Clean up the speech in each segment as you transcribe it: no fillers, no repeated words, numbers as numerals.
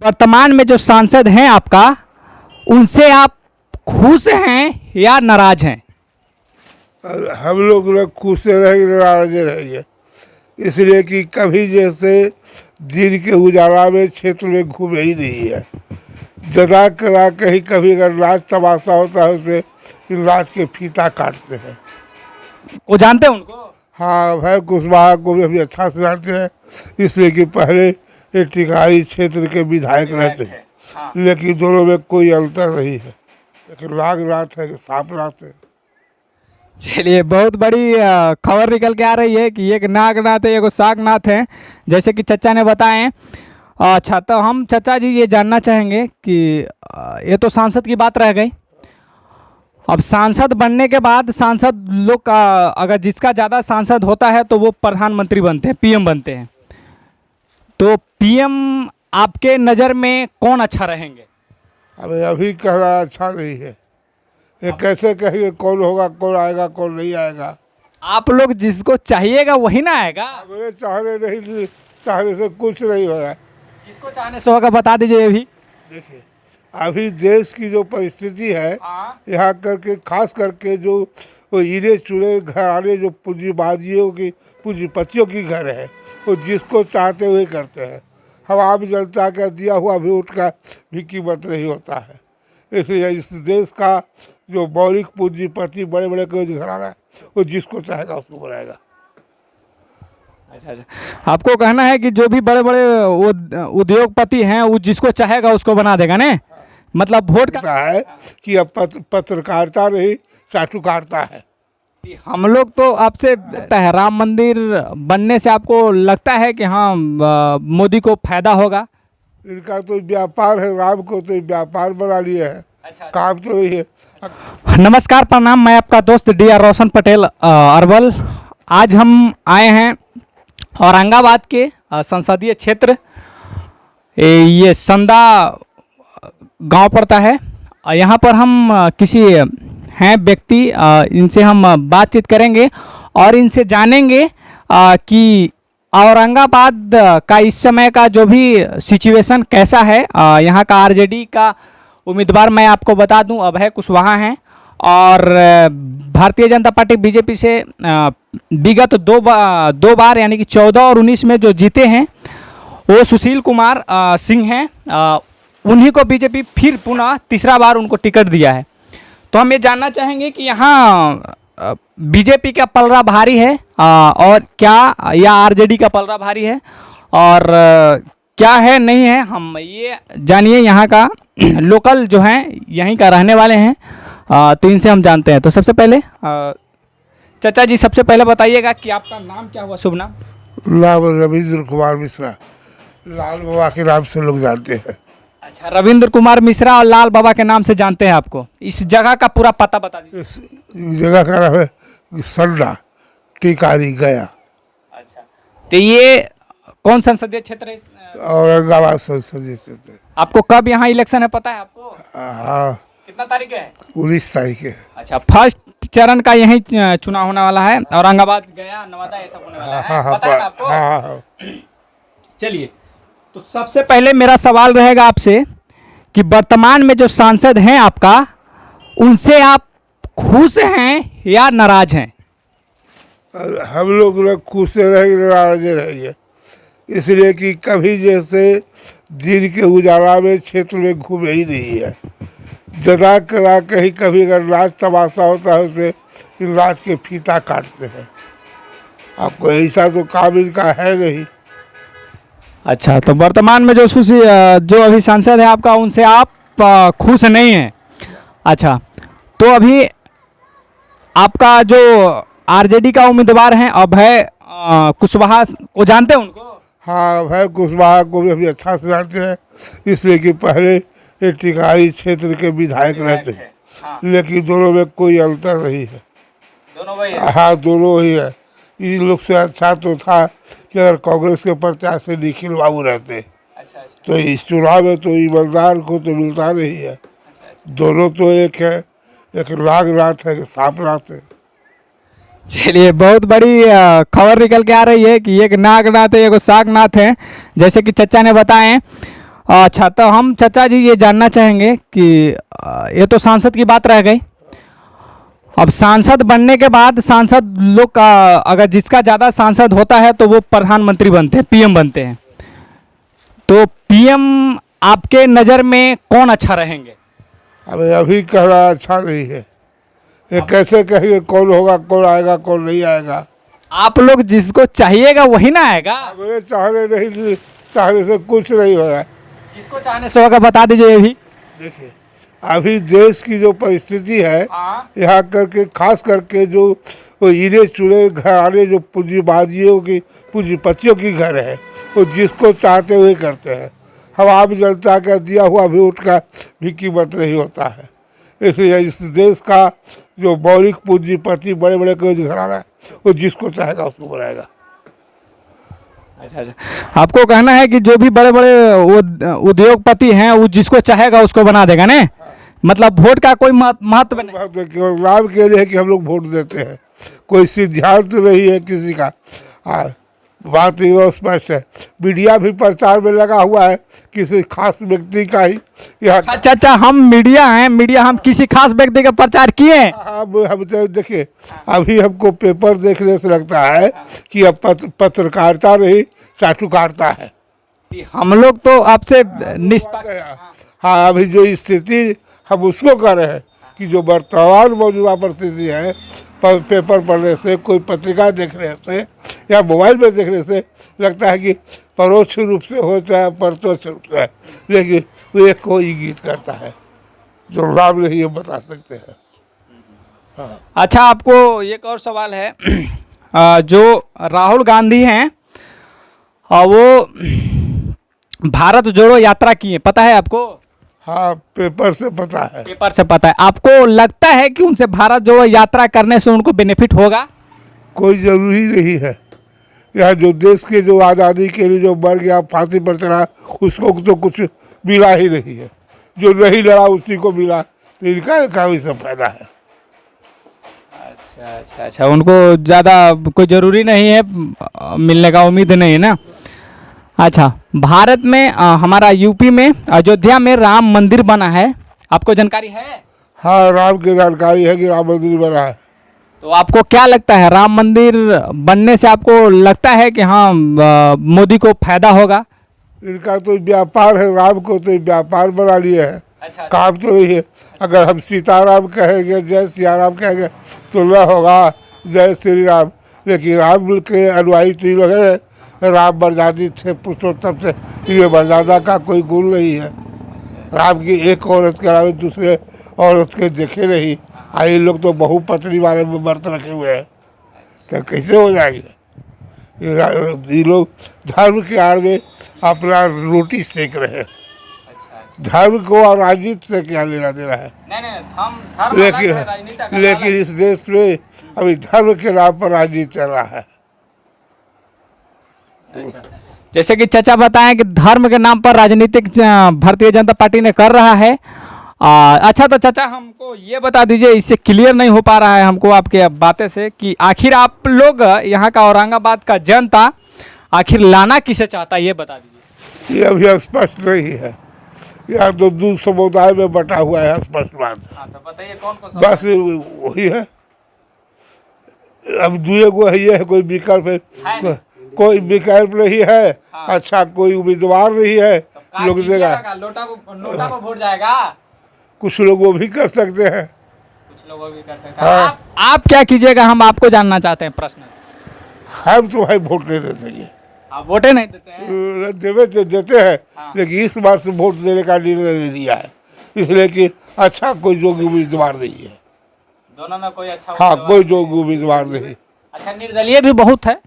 वर्तमान में जो सांसद हैं आपका, उनसे आप खुश हैं या नाराज हैं? हम लोग खुश रहेंगे, नाराज रहेंगे, इसलिए कि कभी जैसे दिन के उजाला में क्षेत्र में घूमे ही नहीं है। जदा कदा कहीं कभी अगर नाच तमाशा होता है उसमें नाच के फीता काटते हैं। वो जानते हैं उनको? हाँ, भाई कुशवाहा को भी हम अच्छा से जानते हैं, इसलिए कि पहले ये टिकारी क्षेत्र के विधायक रहते हैं। हाँ। लेकिन दोनों में कोई अंतर नहीं है, लेकिन नागनाथ है कि सांपनाथ है। चलिए, बहुत बड़ी खबर निकल के आ रही है कि एक नागनाथ है, एक सागनाथ है, जैसे कि चचा ने बताएं। अच्छा, तो हम चचा जी ये जानना चाहेंगे कि ये तो सांसद की बात रह गई। अब सांसद बनने के बाद सांसद लोग का अगर जिसका ज़्यादा सांसद होता है तो वो प्रधानमंत्री बनते हैं, पीएम बनते हैं। तो पीएम आपके नज़र में कौन अच्छा रहेंगे? अब अभी कहना अच्छा नहीं है, ये कैसे कहेंगे कौन होगा, कौन आएगा, कौन नहीं आएगा। आप लोग जिसको चाहिएगा वही ना आएगा। मेरे चाहने से कुछ नहीं हो रहा है। किसको चाहने से होगा बता दीजिए अभी। देखिए, अभी देश की जो परिस्थिति है, यहाँ करके खास करके जो हीरे चुने घराने जो पूंजीबाजियों की पूंजीपतियों की घर है, वो जिसको चाहते हुए करते हैं। हम आम जनता का दिया हुआ वोट का भी कीमत नहीं होता है। इसलिए इस देश का जो मौलिक पूंजीपति बड़े बड़े कोई घराना है, वो जिसको चाहेगा उसको बनाएगा। अच्छा, आपको कहना है कि जो भी बड़े बड़े वो उद्योगपति हैं वो जिसको चाहेगा उसको बना देगा ने? मतलब वोट का है कि अब पत्रकारिता नहीं, चाटुकारिता है। हम लोग तो आपसे राम मंदिर बनने से आपको लगता है कि हाँ मोदी को फायदा होगा? इनका तो व्यापार है, राम को तो व्यापार बना लिया है। अच्छा। काम तो नहीं है। नमस्कार, प्रणाम, मैं आपका दोस्त DR रोशन पटेल अरवल। आज हम आए हैं औरंगाबाद के संसदीय क्षेत्र, ये संदा गांव पड़ता है। यहाँ पर हम किसी हैं व्यक्ति, इनसे हम बातचीत करेंगे और इनसे जानेंगे कि औरंगाबाद का इस समय का जो भी सिचुएशन कैसा है। यहाँ का RJD का उम्मीदवार मैं आपको बता दूं अभय कुशवाहा हैं और भारतीय जनता पार्टी BJP से विगत दो बार यानी कि 14 और 19 में जो जीते हैं वो सुशील कुमार सिंह हैं। उन्हीं को BJP फिर पुनः तीसरा बार उनको टिकट दिया है। तो हम ये जानना चाहेंगे कि यहाँ BJP का पलड़ा भारी है और क्या, या RJD का पलड़ा भारी है और क्या है नहीं है, हम ये जानिए। यहाँ का लोकल जो हैं यहीं का रहने वाले हैं, तो इनसे हम जानते हैं। तो सबसे पहले चाचा जी, सबसे पहले बताइएगा कि आपका नाम क्या हुआ, शुभ नाम? नाम रविंद्र कुमार मिश्रा, लाल बाबा के नाम से लोग जानते हैं। अच्छा, रविंद्र कुमार मिश्रा और लाल बाबा के नाम से जानते हैं आपको। इस जगह का पूरा पता बता दीजिए। इस जगह का नाम है संडा, टिकारी, गया। अच्छा, तो ये कौन संसदीय क्षेत्र है? औरंगाबाद संसदीय क्षेत्र। आपको कब यहाँ इलेक्शन है पता है आपको? हाँ, कितना तारीख है? 19 तारीख है। अच्छा, फर्स्ट चरण का यही चुनाव होने वाला है। औरंगाबाद, गया, नवादा ये सब होने वाला है, पता है ना आपको? हाँ। चलिए, तो सबसे पहले मेरा सवाल रहेगा आपसे कि वर्तमान में जो सांसद हैं आपका, उनसे आप खुश हैं या नाराज हैं? हम लोग खुश रहेंगे, नाराज रहेंगे, इसलिए कि कभी जैसे दिन के उजाला में क्षेत्र में घूमे ही नहीं है। जदा कदा कहीं कभी अगर नाच तमाशा होता है उसमें नाच के फीता काटते हैं। आपको ऐसा तो काम इनका है नहीं। अच्छा, तो वर्तमान में जो अभी सांसद है आपका, उनसे आप खुश नहीं हैं? अच्छा, तो अभी आपका जो RJD का उम्मीदवार हैं अभय कुशवाहा को जानते हैं उनको? हाँ, अभय कुशवाहा को भी हम अच्छा से जानते हैं, इसलिए कि पहले ये टिकारी क्षेत्र के विधायक रहते हैं। हाँ। लेकिन दोनों में कोई अंतर नहीं है, दोनों वही है। हाँ, दोनों ही है। इन लोग से अच्छा तो था कि अगर कांग्रेस के प्रत्याशी निखिल बाबू रहते। अच्छा। तो इस चुनाव में तो ईमानदार को तो मिलता नहीं है। अच्छा। दोनों तो एक है, एक नागनाथ है, एक सांपनाथ है। चलिए, बहुत बड़ी खबर निकल के आ रही है कि एक नागनाथ है, एक सागनाथ है, जैसे कि चचा ने बताएं। अच्छा, तो हम चाचा जी ये जानना चाहेंगे कि ये तो सांसद की बात रह गई। अब सांसद बनने के बाद सांसद लोग का अगर जिसका ज़्यादा सांसद होता है तो वो प्रधानमंत्री बनते हैं, पीएम बनते हैं। तो पीएम आपके नज़र में कौन अच्छा रहेंगे? अब अभी कहना अच्छा नहीं है, ये कैसे कहेंगे कौन होगा, कौन आएगा, कौन नहीं आएगा। आप लोग जिसको चाहिएगा वही ना आएगा। मेरे चाहने से कुछ नहीं हो रहा है। किसको चाहने से होगा बता दीजिए ये भी। देखिए अभी देश की जो परिस्थिति है, यहाँ करके खास करके जो हीरे चुने घराने जो पूंजीबाजियों की पूंजीपतियों की घर है, वो जिसको चाहते हुए करते हैं। हम आम जनता का दिया हुआ वोट का भी कीमत नहीं होता है। इसलिए इस देश का जो मौलिक पूंजीपति बड़े बड़े कोई घराना है, वो जिसको चाहेगा उसको बनाएगा। अच्छा अच्छा, आपको कहना है कि जो भी बड़े बड़े उद्योगपति हैं वो जिसको चाहेगा उसको बना देगा ने? मतलब वोट का कोई महत्व नहीं, केवल नाम के लिए कि हम लोग वोट देते हैं, कोई सिद्धांत नहीं है किसी का। बात ये स्पष्ट है, मीडिया भी प्रचार में लगा हुआ है किसी खास व्यक्ति का ही। अच्छा अच्छा, हम मीडिया हैं, मीडिया हम किसी खास व्यक्ति का प्रचार किए हैं? हम तो देखिए अभी हमको पेपर देखने से लगता है कि अब पत्रकारिता नहीं चाटुकारिता है। हम लोग तो आपसे हाँ, अभी जो स्थिति हम उसको कर रहे हैं कि जो वर्तमान मौजूदा परिस्थिति है, पेपर पढ़ने से, कोई पत्रिका देखने से या मोबाइल में देखने से लगता है कि परोक्ष रूप से हो चाहे प्रत्यक्ष रूप से, लेकिन वो एक कोई इंगित करता है जो नाम नहीं ये बता सकते हैं। हाँ। अच्छा, आपको एक और सवाल है। जो राहुल गांधी हैं वो भारत जोड़ो यात्रा की है, पता है आपको? हाँ, पेपर से पता है। पेपर से पता है। आपको लगता है कि उनसे भारत जोड़ो यात्रा करने से उनको बेनिफिट होगा? कोई ज़रूरी नहीं है। यह जो देश के जो आज़ादी के लिए जो मर गया, फांसी पर चढ़ा, उसको तो कुछ मिला ही नहीं है। जो नहीं लड़ा उसी को मिला, तो इनका भी सब फायदा है। अच्छा अच्छा अच्छा, उनको ज़्यादा कोई ज़रूरी नहीं है, मिलने का उम्मीद नहीं है ना। अच्छा, भारत में हमारा यूपी में अयोध्या में राम मंदिर बना है, आपको जानकारी है? हाँ, राम की जानकारी है कि राम मंदिर बना है। तो आपको क्या लगता है, राम मंदिर बनने से आपको लगता है कि हाँ मोदी को फायदा होगा? इनका तो व्यापार है, राम को तो व्यापार बना लिए है। अच्छा, काम तो नहीं है। अगर हम सीताराम कहेंगे, जय सिया राम कहेंगे तो न होगा जय श्री राम। लेकिन राम के अनुयायी तो लोग हैं, राम मर्यादा थे पुरुषोत्तम से, ये मर्यादा का कोई गुण नहीं है। राम की एक औरत के अलावा दूसरे औरत के देखे नहीं। ये लोग तो बहुपत्नी वाले में व्रत रखे हुए हैं, तो कैसे हो जाएंगे? ये लोग धर्म के आड़ में अपना रोटी सेक रहे हैं। धर्म को और राजनीति से क्या लेना देना है? लेकिन इस देश में अभी धर्म के नाम पर राजनीति चल रहा है। अच्छा, जैसे कि चाचा बताएं कि धर्म के नाम पर राजनीतिक भारतीय जनता पार्टी ने कर रहा है। अच्छा, तो चाचा हमको ये बता दीजिए, इससे क्लियर नहीं हो पा रहा है हमको आपके बातें से, कि आखिर आप लोग यहाँ का औरंगाबाद का जनता आखिर लाना किसे चाहता है, ये बता दीजिए। ये अभी स्पष्ट नहीं है, यहाँ तो दो समुदाय में बटा हुआ है, स्पष्ट बात। तो बताइए कौन कौन बस वही है। अब दुए को ये है, कोई विकल्प है, कोई विकल्प नहीं है। हाँ। अच्छा, कोई उम्मीदवार नहीं है, तो लोग देगा नोटा पर वोट जाएगा। कुछ लोग वो भी कर सकते हैं, कुछ लोग वो भी कर सकते हैं। हाँ। आप क्या कीजिएगा, हम आपको जानना चाहते हैं प्रश्न। हम तो भाई वोट नहीं देते हैं। आप वोटे नहीं देते हैं? देते हैं। हाँ। लेकिन इस बार से वोट देने का निर्णय नहीं लिया है, इसलिए कि अच्छा कोई योग्य उम्मीदवार नहीं है। दोनों में कोई अच्छा? हाँ, कोई योग्य उम्मीदवार नहीं। अच्छा, निर्दलीय भी बहुत है?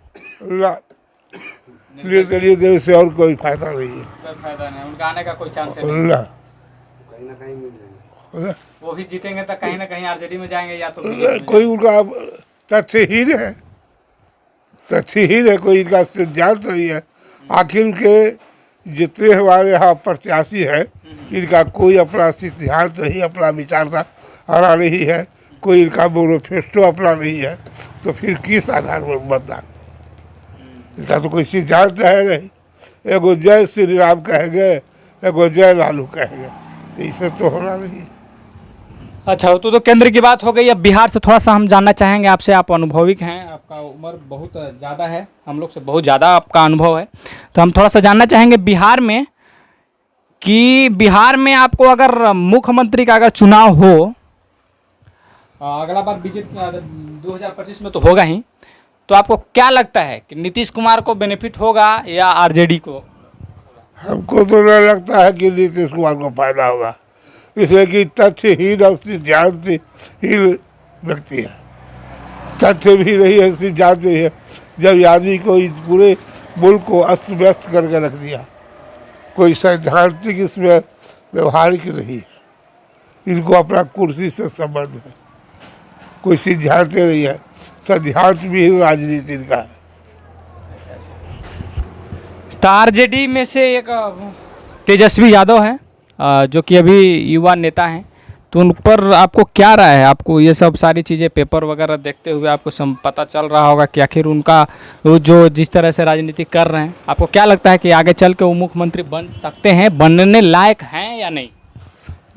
निर्दलीय देने से और कोई फायदा नहीं है। कोई फायदा नहीं, उनका आने का कोई चांस नहीं। ना कहीं ना कहीं मिल जाएंगे, वो भी जीतेंगे तो कहीं ना कहीं आरजेडी में जाएंगे या तो कोई उनका तथ्यहीन है, तथ्यहीन है, कोई इनका सिद्धांत नहीं है। आखिर के जितने हमारे यहाँ प्रत्याशी हैं, इनका कोई अपना सिद्धांत नहीं, अपना विचारधारा नहीं है, कोई इनका मैनिफेस्टो अपना नहीं है, तो फिर किस आधार पर मतदान? इनका तो कोई सिद्धांत है नहीं। एगो जय श्री राम कहेंगे, एगो जय लालू कहेंगे, इससे तो होना नहीं है। अच्छा, तो केंद्र की बात हो गई। अब बिहार से थोड़ा सा हम जानना चाहेंगे आपसे। आप अनुभविक हैं, आपका उम्र बहुत ज़्यादा है, हम लोग से बहुत ज़्यादा आपका अनुभव है। तो हम थोड़ा सा जानना चाहेंगे बिहार में कि बिहार में आपको अगर मुख्यमंत्री का अगर चुनाव हो, अगला बार बीजेपी 2025 में तो होगा ही, तो आपको क्या लगता है कि नीतीश कुमार को बेनिफिट होगा या आरजेडी को? हमको तो नहीं लगता है कि नीतीश कुमार को फायदा होगा, इसलिए कि तथ्यहीन और सिद्धांतहीन व्यक्ति है। तथ्य भी नहीं है, सिद्धांत नहीं है। जब आदमी को इस पूरे मुल्क को अस्त व्यस्त करके रख दिया, कोई सैद्धांतिक इसमें व्यवहारिक नहीं है। इनको अपना कुर्सी से संबंध है, कोई सिद्धांत नहीं है। सिद्धांत भी राजनीति इनका है। तो आरजेडी में से एक तेजस्वी यादव हैं, जो कि अभी युवा नेता हैं, तो उन पर आपको क्या राय है? आपको ये सब सारी चीज़ें पेपर वगैरह देखते हुए आपको पता चल रहा होगा कि आखिर उनका वो जो जिस तरह से राजनीति कर रहे हैं, आपको क्या लगता है कि आगे चल के वो मुख्यमंत्री बन सकते हैं, बनने लायक हैं या नहीं?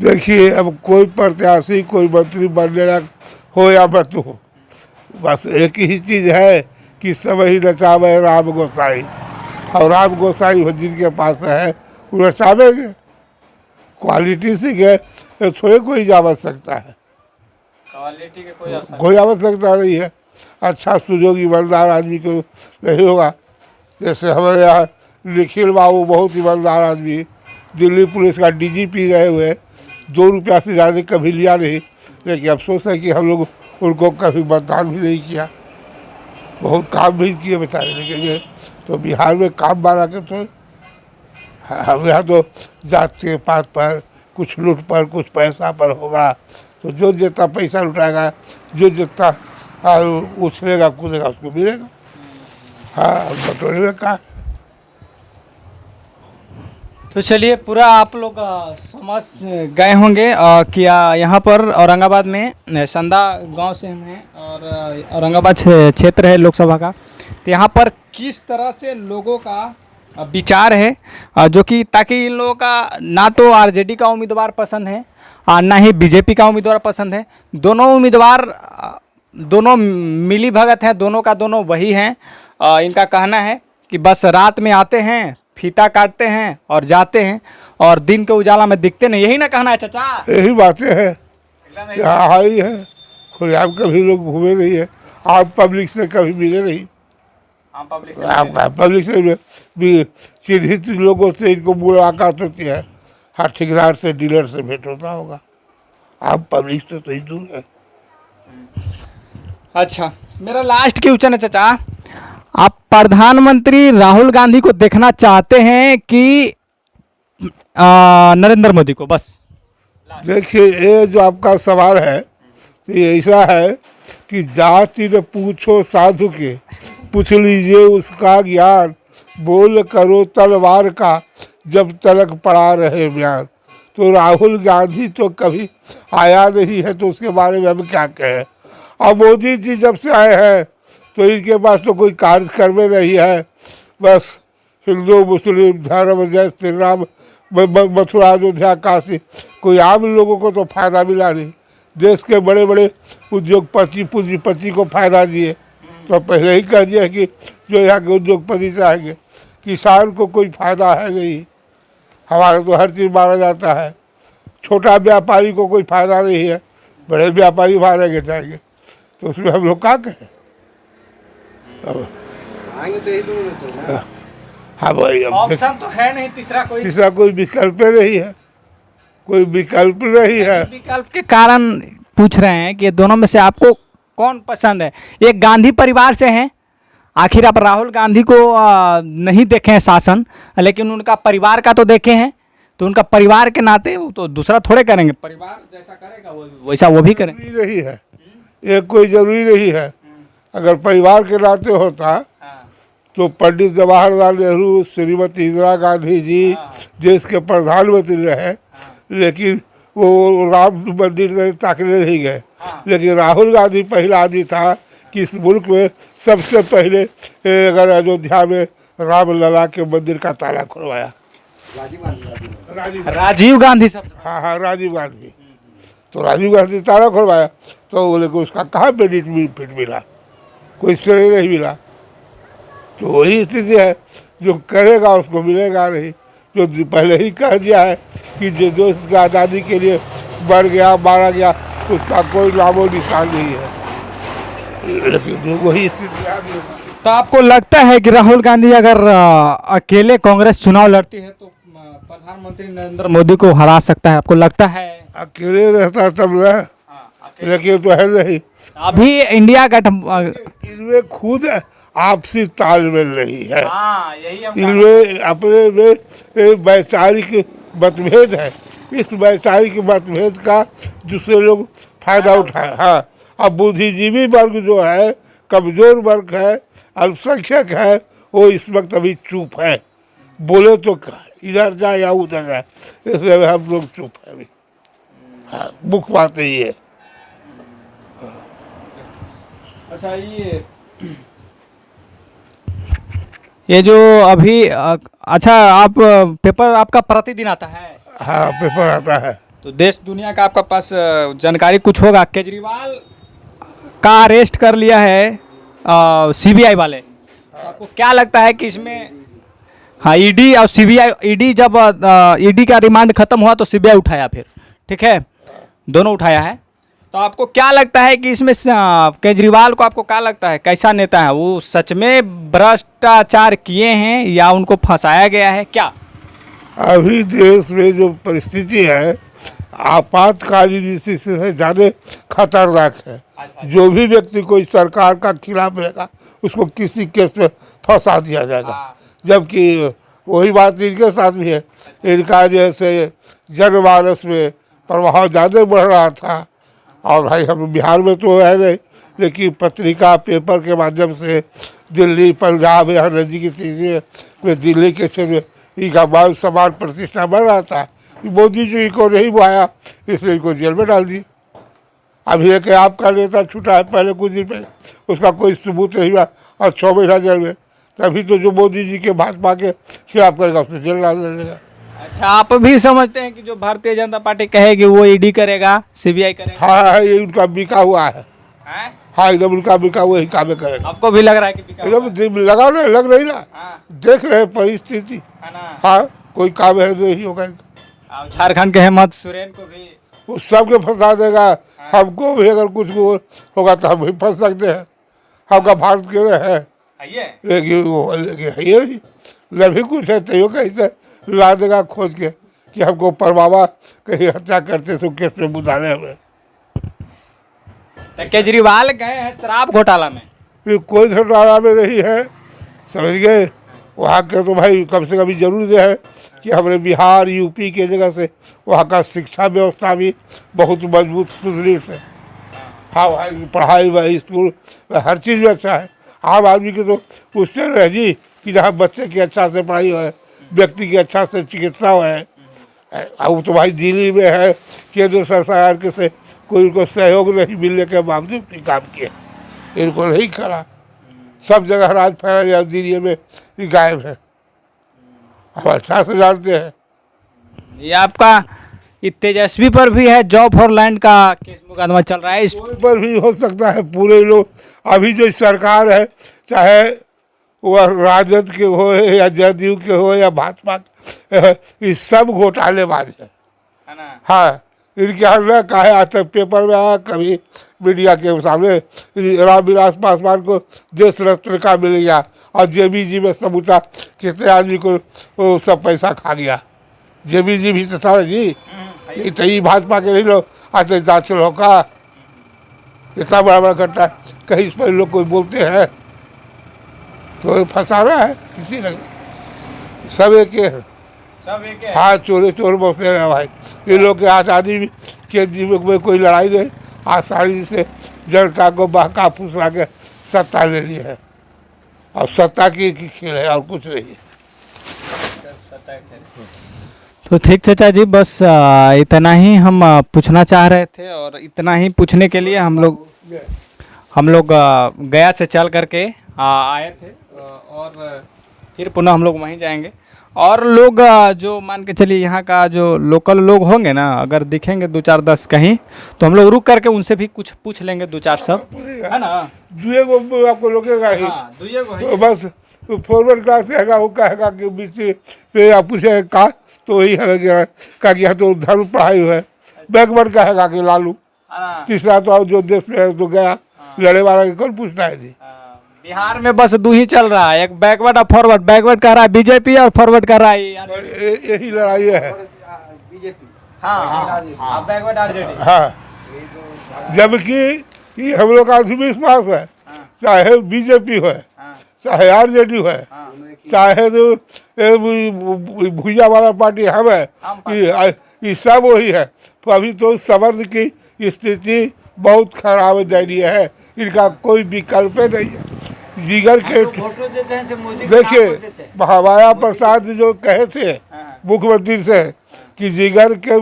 देखिए, अब कोई प्रत्याशी कोई मंत्री बनने लायक हो या मत हो, बस एक ही चीज़ है कि सब ही नचावे राम गोसाई, और राम गोसाई जिनके पास है वो नचावेंगे। क्वालिटी से गए तो थोड़े कोई जा सकता है, क्वालिटी के कोई आवश्यकता नहीं है। अच्छा सुजोग ईमानदार आदमी को नहीं होगा। जैसे हमारे यहाँ निखिल बाबू बहुत ईमानदार आदमी, दिल्ली पुलिस का डीजीपी रहे हुए, 2 रुपया से ज़्यादा कभी लिया नहीं, लेकिन अफसोस है कि हम लोग उनको कभी मतदान भी नहीं किया। बहुत काम भी किए बेचारे, लेकिन तो बिहार में काम बारा के तो हम यहाँ तो जात के पात पर, कुछ लूट पर, कुछ पैसा पर होगा। तो जो जितना पैसा लुटाएगा, जो जितना उछलेगा कूदेगा उसको मिलेगा। हाँ, बटोरे में कहा। तो चलिए, पूरा आप लोग समझ गए होंगे कि यहाँ पर औरंगाबाद में संदा गांव से हम हैं और औरंगाबाद क्षेत्र है लोकसभा का। तो यहाँ पर किस तरह से लोगों का विचार है, जो कि ताकि इन लोगों का ना तो आरजेडी का उम्मीदवार पसंद है और ना ही बीजेपी का उम्मीदवार पसंद है। दोनों उम्मीदवार दोनों मिली भगत हैं, दोनों का दोनों वही हैं। इनका कहना है कि बस रात में आते हैं, फीता काटते हैं और जाते हैं, और दिन के उजाला में दिखते नहीं। यही ना कहना है चाचा? यही बातें हैं, यहाँ ही है। खुलेआम कभी लोग घूमे नहीं है, आप पब्लिक से कभी मिले नहीं। आप पब्लिक से भी चिन्हित लोगों से इनको मुलाकात होती है। हाँ, ठेकेदार से, डीलर से भेंट होता होगा, आप पब्लिक से तो ही दूर है। अच्छा, मेरा लास्ट क्वेश्चन है चाचा, आप प्रधानमंत्री राहुल गांधी को देखना चाहते हैं कि नरेंद्र मोदी को? बस देखिए, ये जो आपका सवाल है तो ये ऐसा है कि जाति न पूछो साधु के, पूछ लीजिए उसका ज्ञान, बोल करो तलवार का जब तलक पड़ा रहे बयान। तो राहुल गांधी तो कभी आया नहीं है, तो उसके बारे में हम क्या कहें। और मोदी जी जब से आए हैं तो इनके पास तो कोई कार्यक्रम नहीं है। बस हिंदू मुस्लिम धर्म, जय श्री राम, मथुरा अयोध्या काशी, कोई आम लोगों को तो फायदा मिला नहीं। देश के बड़े बड़े उद्योगपति पूंजीपति को फायदा दिए, तो पहले ही कह दिया कि जो यहाँ के उद्योगपति चाहेंगे, किसान को कोई फायदा है नहीं। हमारा तो हर चीज़ मारा जाता है। छोटा व्यापारी को कोई फायदा नहीं है, बड़े व्यापारी मारेंगे जाएंगे, तो उसमें हम लोग क्या कहें। आएंगे तो यही दोनों में। हाँ भाई, अब ऑप्शन तो है नहीं, तीसरा कोई विकल्प नहीं है, कोई विकल्प नहीं है। विकल्प के कारण पूछ रहे हैं कि दोनों में से आपको कौन पसंद है? एक गांधी परिवार से हैं, आखिर आप राहुल गांधी को नहीं देखे हैं शासन, लेकिन उनका परिवार का तो देखे हैं, तो उनका परिवार के नाते वो तो दूसरा थोड़े करेंगे, परिवार जैसा करेगा वैसा वो भी करेंगे। जरूरी नहीं है, ये कोई जरूरी नहीं है। अगर परिवार के नाते होता तो पंडित जवाहरलाल नेहरू, श्रीमती इंदिरा गांधी जी देश के प्रधानमंत्री रहे, लेकिन वो राम मंदिर ताकने नहीं गए। लेकिन राहुल गांधी पहला आदमी था कि इस मुल्क में सबसे पहले अगर अयोध्या में राम लला के मंदिर का ताला खुलवाया, राजीव गांधी सब। हाँ हाँ, राजीव गांधी। तो राजीव गांधी ताला खुलवाया तो बोले कि उसका कहाँ बेनिफिट मिला, कोई श्रेय नहीं मिला। तो वही स्थिति है, जो करेगा उसको मिलेगा नहीं। जो पहले ही कह दिया है कि जो देश की आज़ादी के लिए मर गया मारा गया, उसका कोई नामो निशान नहीं है। लेकिन जो वही स्थिति आ गई। तो आपको लगता है कि राहुल गांधी अगर अकेले कांग्रेस चुनाव लड़ती है तो प्रधानमंत्री नरेंद्र मोदी को हरा सकता है, आपको लगता है? अकेले रहता तब न, लेकिन तो है नहीं। अभी इंडिया इनमें खुद आपसी तालमेल नहीं है। यही इनमें अपने में एक वैचारिक मतभेद है। इस वैचारिक मतभेद का दूसरे लोग फायदा उठाए। हाँ, अब बुद्धिजीवी वर्ग जो है, कमजोर वर्ग है, अल्पसंख्यक है, वो इस वक्त अभी चुप है। बोले तो इधर जाए या उधर जाए, इसलिए हम लोग चुप है अभी। हाँ, मुख्य बात यही है। अच्छा, ये जो अभी अच्छा, आप पेपर आपका प्रतिदिन आता है? हाँ, पेपर आता है। तो देश दुनिया का आपका पास जानकारी कुछ होगा। केजरीवाल का अरेस्ट कर लिया है सीबीआई वाले, तो आपको क्या लगता है कि इसमें, हाँ, ईडी और सीबीआई, ईडी जब ईडी का रिमांड खत्म हुआ तो सीबीआई उठाया, फिर ठीक है, दोनों उठाया है। तो आपको क्या लगता है कि इसमें केजरीवाल को, आपको क्या लगता है कैसा नेता है वो? सच में भ्रष्टाचार किए हैं या उनको फंसाया गया है क्या? अभी देश में जो परिस्थिति है आपातकालीन स्थिति से ज़्यादा खतरनाक है। जो भी व्यक्ति कोई सरकार का खिलाफ रहेगा उसको किसी केस में फंसा दिया जाएगा। जबकि वही बात इनके साथ भी है। इनका जैसे जनमानस में प्रभाव ज़्यादा बढ़ रहा था, और भाई हम बिहार में तो है नहीं, लेकिन पत्रिका पेपर के माध्यम से दिल्ली, पंजाब, यहाँ नदी की चीज़ें में दिल्ली के क्षेत्र में इनका मान सम्मान प्रतिष्ठा बढ़ रहा था। मोदी जी को नहीं बुआया, इसलिए इनको जेल में डाल दिया। अभी एक आपका नेता छूटा है पहले कुछ दिन पहले, उसका कोई सबूत नहीं हुआ और 6 महीना जेल में। तभी तो जो मोदी जी के भाजपा के खिलाफ करेगा उसको जेल डाल देगा। अच्छा, आप भी समझते हैं कि जो भारतीय जनता पार्टी कहेगी वो ईडी करेगा, सीबीआई करेगा? हाँ, ये उनका बिका हुआ है। हाँ, एकदम उनका बिका हुआ ही काम करेगा। आपको भी लग रहा है कि बिका हुआ? एकदम लगा नहीं, लग रही ना। देख रहे परिस्थिति है ना? हाँ, कोई काम है नहीं होगा। और झारखंड के हेमंत सोरेन को भी वो सबके फंसा देगा। हमको भी अगर कुछ होगा तो हम भी फंस सकते हैं। हमका भारत के है, लेकिन वो ये नहीं, भी कुछ है तो कहीं से ला देगा खोज के कि हमको परवावा कहीं हत्या करते तो केस में बुझाने हमें। तो केजरीवाल गए हैं शराब घोटाला में? फिर कोई घोटाला में नहीं है, समझ गए। वहाँ के तो भाई कम से कम जरूरी है कि हमारे बिहार यूपी के जगह से वहाँ का शिक्षा व्यवस्था भी बहुत मजबूत सुदृढ़ है। हाँ, वहाँ की पढ़ाई व स्कूल हर चीज़ में अच्छा है। आम आदमी की तो उससे रह जी कि जहाँ बच्चे की अच्छा से पढ़ाई हो, व्यक्ति की अच्छा से चिकित्सा हो है। अब तो भाई दिल्ली में है, केंद्र सरकार के से कोई उनको सहयोग नहीं मिलने के बावजूद भी काम किया, इनको नहीं करा। सब जगह राज फैला गया, दिल्ली में गायब है। हम अच्छा से जानते हैं। ये आपका तेजस्वी पर भी है, जॉब फॉर लैंड का केस मुकदमा चल रहा है। इस पर भी हो सकता है। पूरे लोग अभी जो सरकार है, चाहे वह राजद के हो या जदयू के हो या भाजपा के, ये सब घोटालेबाज है। हाँ, इनके हाथ में काहे आज तक पेपर में आया, कभी मीडिया के सामने रामविलास पासवान को देश रत्न का मिल गया, और जेबी जी में समूचा कितने आदमी को वो सब पैसा खा गया। जेबी जी भी तो था जी, तो ये भाजपा के नहीं लोग आते दाखिल होगा। इतना बड़ा बड़ा घटना कहीं इस पर लोग कोई बोलते हैं तो फंसा रहा है किसी ने। सब एक है, सब एक है। हाँ, चोरे चोर बसते रहे भाई। ये लोग के आज़ादी के जीवन में कोई लड़ाई नहीं, आसानी से जनता को बहका फुसला के सत्ता ले ली है, और सत्ता की खेल है और कुछ नहीं है। तो ठीक चाचा जी, बस इतना ही हम पूछना चाह रहे थे, और इतना ही पूछने के लिए हम लोग गया से चल करके आए थे, और फिर पुनः हम लोग वहीं जाएंगे। और लोग जो मान के चलिए यहाँ का जो लोकल लोग होंगे ना, अगर दिखेंगे 2-4-10 कहीं, तो हम लोग रुक करके उनसे भी कुछ पूछ लेंगे 2-4 सब, है ना। दुए को आपको रोकेगा ही। हाँ, दुइये को है। तो बस फॉरवर्ड क्लास कहेगा, वो कहेगा कि बीच पे आप पूछे का, तो वही है का कि यहाँ तो धर्म पढ़ाई हुआ है। बैकवर्ड कहेगा कि लालू। हाँ। तीसरा तो जो देश में है तो गया, लड़े वाला की कौन पूछता है जी। बिहार में बस दो ही चल रहा है, एक बैकवर्ड और फॉरवर्ड। बैकवर्ड कर रहा है बीजेपी और फॉरवर्ड कर रहा है और यही लड़ाई है। बीजेपी। हाँ, बैकवर्ड आरजेडी। हाँ, जबकि ये हम लोग का अंधविश्वास है, चाहे बीजेपी हो, चाहे आरजेडी हो, चाहे तो भुजा वाला पार्टी हम है, ये सब वही है। तो अभी तो समर्थ की स्थिति बहुत खराब दयनीय है, इनका कोई विकल्प नहीं है। जिगर के देखिए महामाया प्रसाद जो कहे थे मुख्यमंत्री से कि जिगर के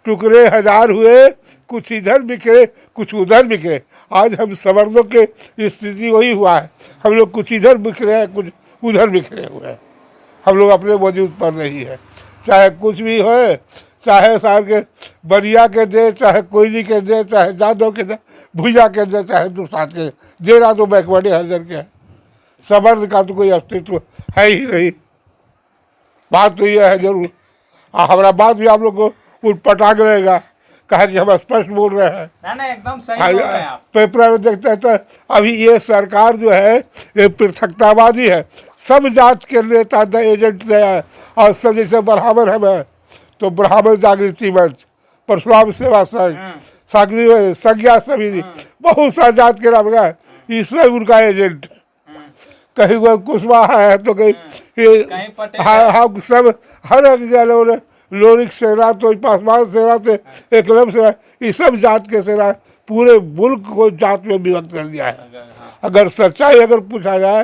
टुकड़े 1000 हुए, कुछ इधर बिखरे कुछ उधर बिखरे। आज हम समर्थों के स्थिति वही हुआ है, हम लोग कुछ इधर बिखरे हैं, कुछ उधर बिखरे हुए हैं। हम लोग अपने वजूद पर नहीं है, चाहे कुछ भी हो, चाहे सार के बरिया के दे, चाहे कोयली के दे, चाहे जादव के दे, भुजा के दे, चाहे दुसाद के दे रहा तो बैकवर्ड हजर के है। समर्थ का तो कोई अस्तित्व है ही नहीं। बात तो यह है जरूर, हमारा बात भी आप लोग को उठपटांग रहेगा, कहा कि हम स्पष्ट बोल रहे हैं। ना एकदम सही बोल रहे हैं आप। पेपर में देखते हैं तो अभी ये सरकार जो है ये पृथकतावादी है, सब जात के नेता एजेंट है, और सब जैसे ब्राह्मण है तो ब्राह्मण जागृति मंच, परशुराम सेवा संघ, सागरी संज्ञा समिति, बहुत सा जात के नाम का है, इसलिए उनका एजेंट। कहीं कोई कुशवाहा है तो कहीं हाँ सब हर एक लोरिक सेना तो पासवान सेना थे, एकलव सेना, ये सब जात के सेना पूरे मुल्क को जात में विभक्त कर दिया है। अगर सच्चाई अगर पूछा जाए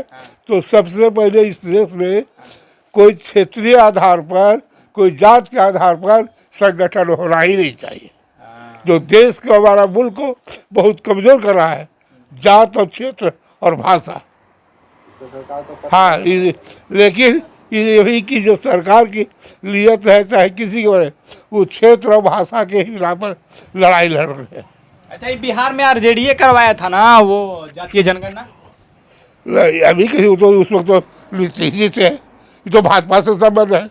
तो सबसे पहले इस देश में कोई क्षेत्रीय आधार पर, कोई जात के आधार पर संगठन होना ही नहीं चाहिए। जो देश को, हमारा मुल्क को बहुत कमजोर कर रहा है, जात और क्षेत्र और भाषा। हाँ, लेकिन यही की जो सरकार की नियत है, चाहे किसी के बने, वो क्षेत्र और भाषा के ही पर लड़ाई लड़ रहे हैं। अच्छा, ये बिहार में आरजेडी करवाया था ना वो जातीय जनगणना? अभी कहीं तो उस वक्त तो नीतीश जी थे, ये तो भाजपा से संबंध है।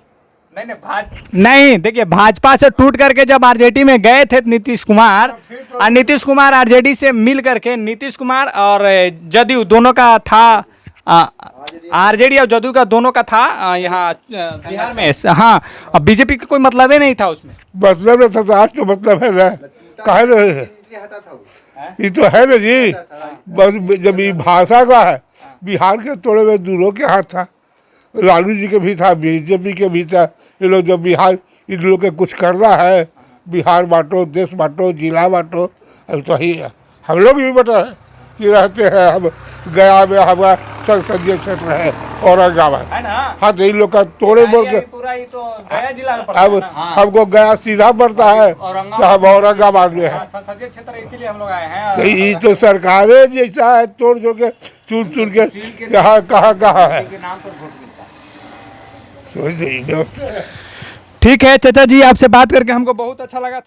नहीं, देखिए भाजपा से टूट करके जब आरजेडी में गए थे नीतीश कुमार, और नीतीश कुमार आरजेडी से मिल करके, नीतीश कुमार और जदयू दोनों का था, आरजेडी और जदयू का दोनों का था यहाँ बिहार में। हाँ, अब बीजेपी का कोई मतलब ही नहीं था उसमें। मतलब नहीं था तो आज तो मतलब है ना, कहे रहे हैं ये तो है ना जी। बस जब ये भाषा का है, बिहार के तोड़े में दूरों के हाथ था, लालू जी के भी था, बीजेपी के भी था। ये लोग जब बिहार इन लोग के कुछ करना है, बिहार बांटो, देश बांटो, जिला बांटो, अब तो ही हम लोग भी बटा है कि रहते हैं हम गया में, हमारा संसदीय क्षेत्र है औरंगाबाद। हाँ, तो इन लोग का तोड़े मोड़ के अब हमको गया सीधा पड़ता है, तो हम औरंगाबाद में है। संसदीय क्षेत्र इसीलिए हम लोग आए हैं। तो ये तो सरकारें जैसा है, तोड़ जोड़ के चुन चुन के कहाँ कहाँ है। ठीक है चाचा जी, आपसे बात करके हमको बहुत अच्छा लगा।